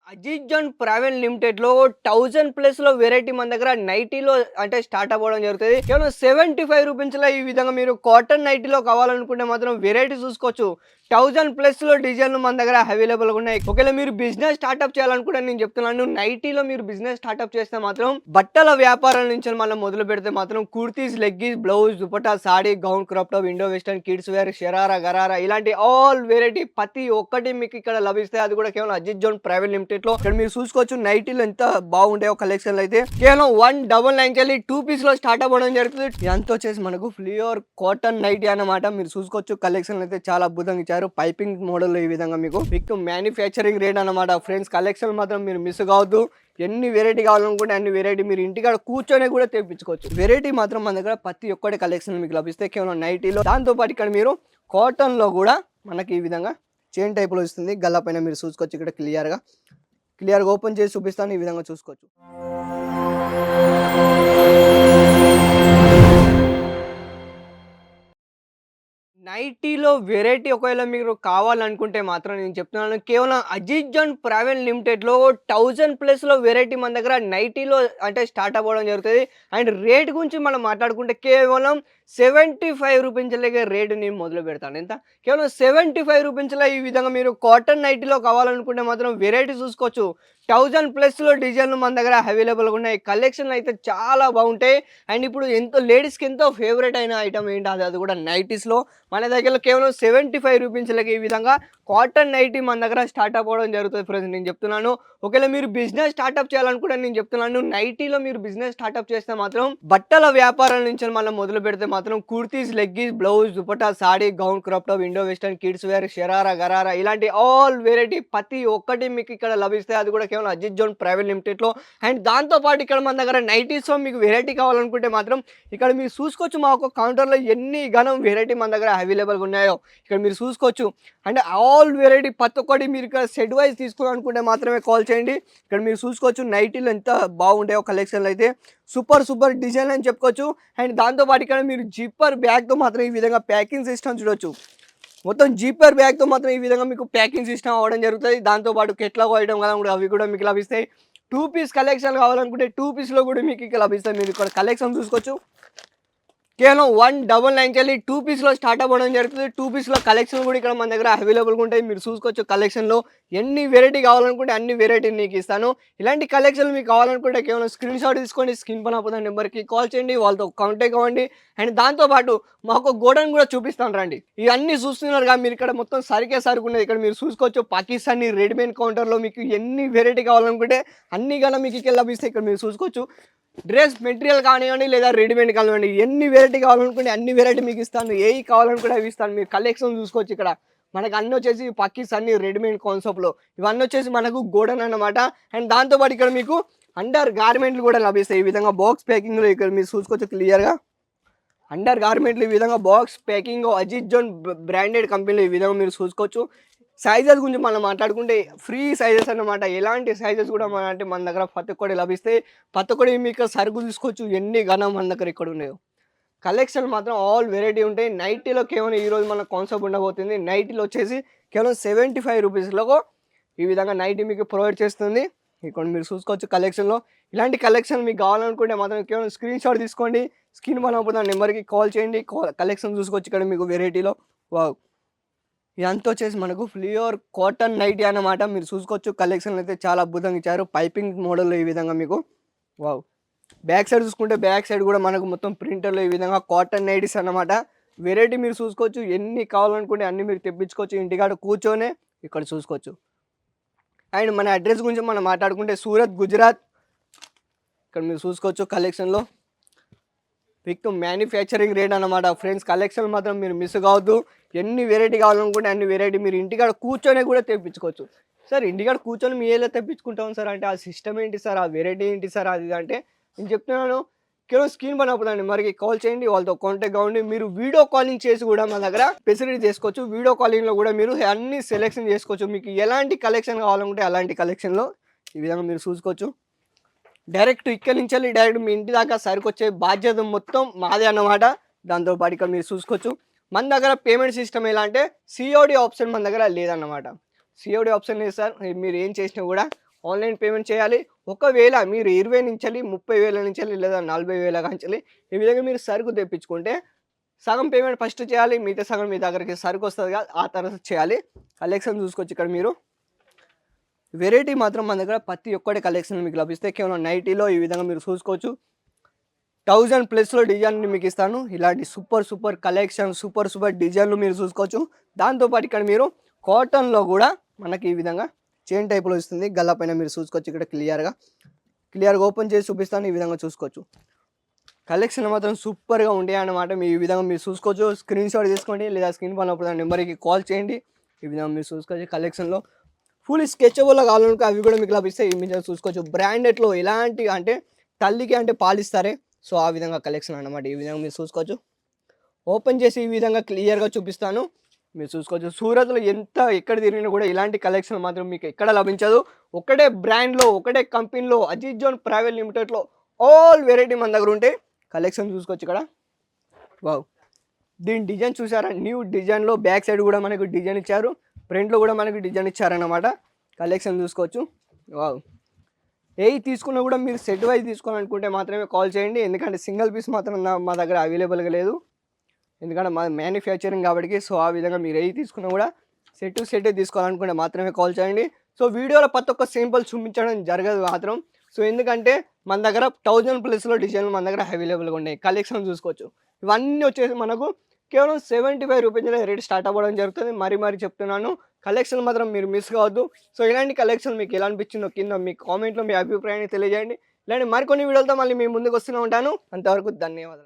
అజిజన్ private లిమిటెడ్‌లో 1000 ప్లస్‌లో variety మన దగ్గర నైటీలో అంటే స్టార్ట్ అవ్వడం జరుగుతది. కేవలం రూ. 75లో ఈ విధంగా మీరు కాటన్ నైటీలో కావాలనుకుంటే మాత్రం వెరైటీ చూసుకోవచ్చు. 1000 ప్లస్‌లో డిజైన్‌లు మన దగ్గర అవైలబుల్‌గా ఉన్నాయి. ఒకవేళ మీరు బిజినెస్ స్టార్టప్ చేయాలనుకుంటే నేను చెప్తున్నాను. నైటీలో మీరు బిజినెస్ స్టార్టప్ చేస్తే మాత్రం బట్టల వ్యాపారం నుంచి మనం మొదలు పెడితే మాత్రం kurtis, leggings, blouse, dupatta, sari, gown, crop top, Indo western, kids wear, sharara, gharara ఇలాంటి ఆల్ వెరైటీ ప్రతి ఒక్కటి మీకు ఇక్కడ లభిస్తాయి. అది కూడా కేవలం అజిజన్ ప్రైవేట్ లిమిటెడ్ లో. ఇక్కడ మీరు చూసుకోవచ్చు నైటీలు ఎంత బాగుంటాయో కలెక్షన్లు అయితే కేవలం 199 కెళ్ళి 2 పీస్ లో స్టార్ట్ అవ్వడం జరుగుతుంది. ఇదంతా వచ్చేసి మనకు ప్యూర్ కాటన్ నైటీ అన్నమాట. మీరు చూసుకోవచ్చు కలెక్షన్ అయితే చాలా అద్భుతంగా ఇచ్చారు. పైపింగ్ మోడల్ ఈ విధంగా మీకు విత్ మ్యానుఫ్యాక్చరింగ్ రేట్ అన్నమాట. ఫ్రెండ్స్ కలెక్షన్ మాత్రం మీరు మిస్ కావద్దు. ఎన్ని వెరైటీ కావాలనుకుంటే అన్ని వెరైటీ మీరు ఇంటికాడ కూర్చొని కూడా తెప్పించుకోవచ్చు. వెరైటీ మాత్రం మన దగ్గర ప్రతి ఒక్కటి కలెక్షన్ మీకు లభిస్తాయి కేవలం నైటీలో. దాంతో పాటు ఇక్కడ మీరు కాటన్ లో కూడా మనకి ఈ విధంగా చైన్ టైప్ లో వస్తుంది. గల్లా పైన మీరు చూసుకోవచ్చు ఇక్కడ క్లియర్గా ఓపెన్ చేసి చూపిస్తాను. ఈ విధంగా చూసుకోవచ్చు. నైటీలో వెరైటీ ఒకవేళ మీరు కావాలనుకుంటే మాత్రం నేను చెప్తున్నాను కేవలం అజిజన్ ప్రైవేట్ లిమిటెడ్‌లో 1000 ప్లస్‌లో వెరైటీ మన దగ్గర నైటీలో అంటే స్టార్ట్ అవ్వడం జరుగుతది. అండ్ రేట్ గురించి మనం మాట్లాడుకుంటే కేవలం రూ. 75 రేట్ నేను మొదలు పెడతాను. ఎంత? కేవలం రూ. 75లో ఈ విధంగా మీరు కాటన్ నైటీలో కావాలనుకుంటే మాత్రం వెరైటీ చూసుకోవచ్చు. 1000 ప్లస్‌లో డిజైన్‌లు మన దగ్గర అవైలబుల్‌గా ఉన్నాయి. కలెక్షన్‌లు అయితే చాలా బాగుంటాయి. అండ్ ఇప్పుడు ఎంతో లేడీస్‌కి ఎంతో ఫేవరెట్ అయిన ఐటమ్ ఏంటి అది కూడా నైటీస్‌లో మన దగ్గర కేవలం రూ. 75 ఈ విధంగా కాటన్ నైటీ మన దగ్గర స్టార్ట్అప్ అవ్వడం జరుగుతుంది ఫ్రెండ్స్. నేను చెప్తున్నాను ఒకవేళ మీరు బిజినెస్ స్టార్ట్అప్ చేయాలనుకుంటే నేను చెప్తున్నాను నైటీలో మీరు బిజినెస్ స్టార్ట్అప్ చేస్తే మాత్రం బట్టల వ్యాపారం నుంచి మనం మొదలు పెడితే మాత్రం kurtis, leggings, blouse, dupatta, sari, gown, crop top, Indo western, kids wear, sharara, gharara ఇలాంటి ఆల్ వెరైటీ ప్రతి ఒక్కటి మీకు ఇక్కడ లభిస్తాయి. అది కూడా కేవలం అజిజన్ ప్రైవేట్ లిమిటెడ్‌లో. అండ్ దాంతో పాటు ఇక్కడ మన దగ్గర నైటీస్‌లో మీకు వెరైటీ కావాలనుకుంటే మాత్రం ఇక్కడ మీరు చూసుకోవచ్చు మా ఒక కౌంటర్‌లో ఎన్ని గణం వెరైటీ మన దగ్గర అవైలబుల్‌గా ఉన్నాయో ఇక్కడ మీరు చూసుకోవచ్చు. అంటే ఆల్ వెరైటీ ప్రతి ఒక్కటి మీరు ఇక్కడ సెట్ వైజ్ తీసుకోవాలనుకుంటే మాత్రమే కాల్ చేయండి. ఇక్కడ మీరు చూసుకోవచ్చు నైటీలు ఎంత బాగుంటాయో కలెక్షన్లు అయితే సూపర్ డిజైన్ అని చెప్పుకోవచ్చు. అండ్ దాంతో పాటు ఇక్కడ మీరు జిప్పర్ బ్యాగ్తో మాత్రం ఈ విధంగా ప్యాకింగ్ సిస్టమ్ చూడొచ్చు. మొత్తం జిప్పర్ బ్యాగ్తో మాత్రం ఈ విధంగా మీకు ప్యాకింగ్ సిస్టమ్ అవ్వడం జరుగుతుంది. దాంతో పాటు కెట్లాగో ఐటమ్ కదా కూడా అవి కూడా మీకు లభిస్తాయి. 2 పీస్ కలెక్షన్ కావాలనుకుంటే 2 పీస్లో కూడా మీకు ఇక్కడ లభిస్తాయి. మీరు ఇక్కడ కలెక్షన్ చూసుకోవచ్చు. కేవలం 199 కెళ్ళి 2 పీస్‌లో స్టార్ట్ అవ్వడం జరుగుతుంది. 2 పీస్‌లో కలెక్షన్ కూడా ఇక్కడ మన దగ్గర అవైలబుల్‌గా ఉంటాయి. మీరు చూసుకోవచ్చు కలెక్షన్‌లో ఎన్ని వెరైటీ కావాలనుకుంటే అన్ని వెరైటీ మీకు ఇస్తాను. ఇలాంటి కలెక్షన్లు మీకు కావాలనుకుంటే కేవలం స్క్రీన్ షాట్ తీసుకోండి. స్క్రీన్ పైన పోతున్న నెంబర్‌కి కాల్ చేయండి. వాళ్ళతో కాంటాక్ట్ అవ్వండి. అండ్ దాంతో పాటు మాకు గోడౌన్ కూడా చూపిస్తాను రండి. ఇవన్నీ చూస్తున్నారుగా మీరు ఇక్కడ మొత్తం సరుకు ఉన్నది. ఇక్కడ మీరు చూసుకోవచ్చు పాకిస్తానీ రెడీమేడ్ కౌంటర్‌లో మీకు ఎన్ని వెరైటీ కావాలనుకుంటే అన్ని గల మీకు ఇక్కడ లభిస్తాయి. ఇక్కడ మీరు చూసుకోవచ్చు డ్రెస్ మెటీరియల్ కానివ్వండి లేదా రెడీమేడ్ కానివ్వండి ఎన్ని వెరైటీ కావాలనుకుంటే అన్ని వెరైటీ మీకు ఇస్తాను. ఏవి కావాలనుకుంటే అవి ఇస్తాను. మీరు కలెక్షన్ చూసుకోవచ్చు. ఇక్కడ మనకు అన్నీ వచ్చేసి పాకిస్తానీ రెడీమేడ్ కాన్సెప్ట్లో ఇవన్నీ వచ్చేసి మనకు గోడౌన్ అన్నమాట. అండ్ దాంతోపాటు ఇక్కడ మీకు అండర్ గార్మెంట్లు కూడా లభిస్తాయి. ఈ విధంగా బాక్స్ ప్యాకింగ్లో ఇక్కడ మీరు చూసుకోవచ్చు క్లియర్గా అండర్ గార్మెంట్లు ఈ విధంగా బాక్స్ ప్యాకింగ్ అజిజన్ బ్రాండెడ్ కంపెనీలో ఈ విధంగా మీరు చూసుకోవచ్చు. సైజెస్ గురించి మనం మాట్లాడుకుంటే ఫ్రీ సైజెస్ అన్నమాట. ఎలాంటి సైజెస్ కూడా అంటే మన దగ్గర ప్రతి ఒక్కటి లభిస్తాయి. ప్రతి ఒక్కటి మీకు సరుకు తీసుకోవచ్చు. ఎన్ని ఘనం మన దగ్గర ఇక్కడ ఉన్నాయో కలెక్షన్ మాత్రం ఆల్ వెరైటీ ఉంటాయి. నైటీలో కేవలం ఈరోజు మన కాన్సెప్ట్ ఉండబోతుంది. నైటీలో వచ్చేసి కేవలం రూ. 75లో ఈ విధంగా నైటీ మీకు ప్రొవైడ్ చేస్తుంది. ఇక్కడ మీరు చూసుకోవచ్చు కలెక్షన్లో ఇలాంటి కలెక్షన్ మీకు కావాలనుకుంటే మాత్రం కేవలం స్క్రీన్ షాట్ తీసుకోండి. స్క్రీన్ పైన నెంబర్కి కాల్ చేయండి. కలెక్షన్ చూసుకోవచ్చు ఇక్కడ మీకు వెరైటీలో. వావ్ ఇదంతా వచ్చేసి మనకు ప్యూర్ కాటన్ నైటీ అన్నమాట. మీరు చూసుకోవచ్చు కలెక్షన్లు అయితే చాలా అద్భుతంగా ఇచ్చారు. పైపింగ్ మోడల్లో ఈ విధంగా మీకు వావ్ బ్యాక్ సైడ్ చూసుకుంటే బ్యాక్ సైడ్ కూడా మనకు మొత్తం ప్రింటర్లో ఈ విధంగా కాటన్ నైటీస్ అన్నమాట. వెరైటీ మీరు చూసుకోవచ్చు. ఎన్ని కావాలనుకుంటే అన్ని మీరు తెప్పించుకోవచ్చు. ఇంటికాడ కూర్చొనే ఇక్కడ చూసుకోవచ్చు. అండ్ మన అడ్రస్ గురించి మనం మాట్లాడుకుంటే సూరత్, గుజరాత్. ఇక్కడ మీరు చూసుకోవచ్చు కలెక్షన్లో విత్ మ్యానుఫ్యాక్చరింగ్ రేట్ అన్నమాట. ఫ్రెండ్స్ కలెక్షన్ మాత్రం మీరు మిస్ కావద్దు. ఎన్ని వెరైటీ కావాలనుకుంటే అన్ని వెరైటీ మీరు ఇంటికాడ కూర్చొని కూడా తెప్పించుకోవచ్చు. సార్ ఇంటికాడ కూర్చొని మీ ఏదో తెప్పించుకుంటాం సార్ అంటే ఆ సిస్టమ్ ఏంటి సార్, ఆ వెరైటీ ఏంటి సార్ అది అంటే నేను చెప్తున్నాను కేవలం స్క్రీన్ పైన అవుతుందండి. మరి కాల్ చేయండి, వాళ్ళతో కాంటాక్ట్ అవ్వండి. మీరు వీడియో కాలింగ్ చేసి కూడా మన దగ్గర ఫెసిలిటీ చేసుకోవచ్చు. వీడియో కాలింగ్లో కూడా మీరు అన్ని సెలెక్షన్ చేసుకోవచ్చు. మీకు ఎలాంటి కలెక్షన్ కావాలనుకుంటే అలాంటి కలెక్షన్లో ఈ విధంగా మీరు చూసుకోవచ్చు. డైరెక్ట్ ఇక్కడి నుంచి వెళ్ళి డైరెక్ట్ మీ ఇంటి దాకా సరుకొచ్చే బాధ్యత మొత్తం మాదే అన్నమాట. దాంతోపాటు ఇక్కడ మీరు చూసుకోవచ్చు మన దగ్గర పేమెంట్ సిస్టమ్ ఎలా అంటే సిఓడి ఆప్షన్ మన దగ్గర లేదన్నమాట. సిఓడి ఆప్షన్ లేదు సార్. మీరు ఏం చేసినా కూడా ఆన్‌లైన్ పేమెంట్ చేయాలి. ఒకవేళ మీరు 20 నుంచెల్లి 30,000 నుంచెల్లి లేదా 40,000 కాంచెల్లి ఈ విధంగా మీరు సరుకు తెప్పించుకుంటే సగం పేమెంట్ ఫస్ట్ చేయాలి. మిగతా సగం మీ దగ్గరికి సరుకొస్తది కదా! ఆ తర్వాత చేయాలి. కలెక్షన్ చూసుకోవచ్చు ఇక్కడ మీరు. వెరైటీ మాత్రం మన దగ్గర ప్రతి ఒక్కటి కలెక్షన్ మీకు లభిస్తాయి. కేవలం నైటీలో ఈ విధంగా మీరు చూసుకోవచ్చు. 1000 ప్లస్‌లో డిజైన్‌ని మీకు ఇస్తాను. ఇలాంటి సూపర్ కలెక్షన్, సూపర్ డిజైన్‌లు మీరు చూసుకోవచ్చు. దాంతో పాటు ఇక్కడ మీరు కాటన్‌లో గూడా మనకి ఈ విధంగా చైన్ టైప్‌లో ఇస్తుంది. గల్లా పైన మీరు చూసుకోవచ్చు ఇక్కడ క్లియర్‌గా ఓపెన్ చేసి చూపిస్తాను. ఈ విధంగా చూసుకోవచ్చు. కలెక్షన్ మాత్రం సూపర్‌గా ఉంటాయన్నమాట. ఈ విధంగా మీరు చూసుకోవచ్చు. స్క్రీన్‌షాట్ తీసుకోండి లేదా స్క్రీన్ పైన ఉన్న నెంబర్‌కి కాల్ చేయండి. ఈ విధంగా మీరు చూసుకోవచ్చు కలెక్షన్‌లో ఫుల్ స్కెచబుల్‌గా కావాలనుకో అవి కూడా మీకు లభిస్తాయి. మీరు చూసుకోవచ్చు. బ్రాండెడ్‌లో ఎలాంటి అంటే తల్లికి అంటే పాలిస్తారే సో ఆ విధంగా కలెక్షన్ అన్నమాట. ఈ విధంగా మీరు చూసుకోవచ్చు. ఓపెన్ చేసి ఈ విధంగా క్లియర్‌గా చూపిస్తాను. మీరు చూసుకోవచ్చు. సూరత్‌లో ఎక్కడ తిరిగినా కూడా ఇలాంటి కలెక్షన్ మాత్రం మీకు ఎక్కడ లభించదు. ఒకటే బ్రాండ్‌లో, ఒకటే కంపెనీలో అజిత్ జోన్ ప్రైవేట్ లిమిటెడ్‌లో ఆల్ వెరైటీ మన దగ్గర ఉంటాయి. కలెక్షన్ చూసుకోవచ్చు ఇక్కడ. వావ్! దీని డిజైన్ చూసారా? న్యూ డిజైన్‌లో బ్యాక్ సైడ్ కూడా మనకు డిజైన్ ఇచ్చారు. ఫ్రంట్‌లో కూడా మనకు డిజైన్ ఇచ్చారన్నమాట. కలెక్షన్ చూసుకోవచ్చు. వావ్! ఏయి తీసుకున్నా కూడా మీరు సెట్ వైజ్ తీసుకోవాలనుకుంటే మాత్రమే కాల్ చేయండి. ఎందుకంటే సింగిల్ పీస్ మాత్రం మా దగ్గర అవైలబుల్‌గా లేదు. ఎందుకంటే మాది మ్యానుఫ్యాక్చరింగ్ కాబట్టి సో ఆ విధంగా మీరు ఏయి తీసుకున్నా కూడా సెట్ తీసుకోవాలనుకుంటే మాత్రమే కాల్ చేయండి. సో వీడియోలో ప్రతి ఒక్క సింపుల్ చూపించడం జరగదు మాత్రం. సో ఎందుకంటే మన దగ్గర 1000 ప్లస్‌లో డిజైన్‌లు మన దగ్గర అవైలబుల్‌గా ఉన్నాయి. కలెక్షన్ చూసుకోవచ్చు. ఇవన్నీ వచ్చేసి మనకు కేవలం ₹75 రేట్ స్టార్ట్ అవ్వడం జరుగుతుంది. మరీ చెప్తున్నాను. కలెక్షన్ మాత్రం మీరు మిస్ కావద్దు. సో ఇలాంటి కలెక్షన్ మీకు ఎలా అనిపించిందో కింద మీ కామెంట్‌లో మీ అభిప్రాయాన్ని తెలియజేయండి. ఇలాంటి మరికొన్ని వీడియోలతో మళ్ళీ మీ ముందుకు వస్తూనే ఉంటాను. అంతవరకు ధన్యవాదాలు.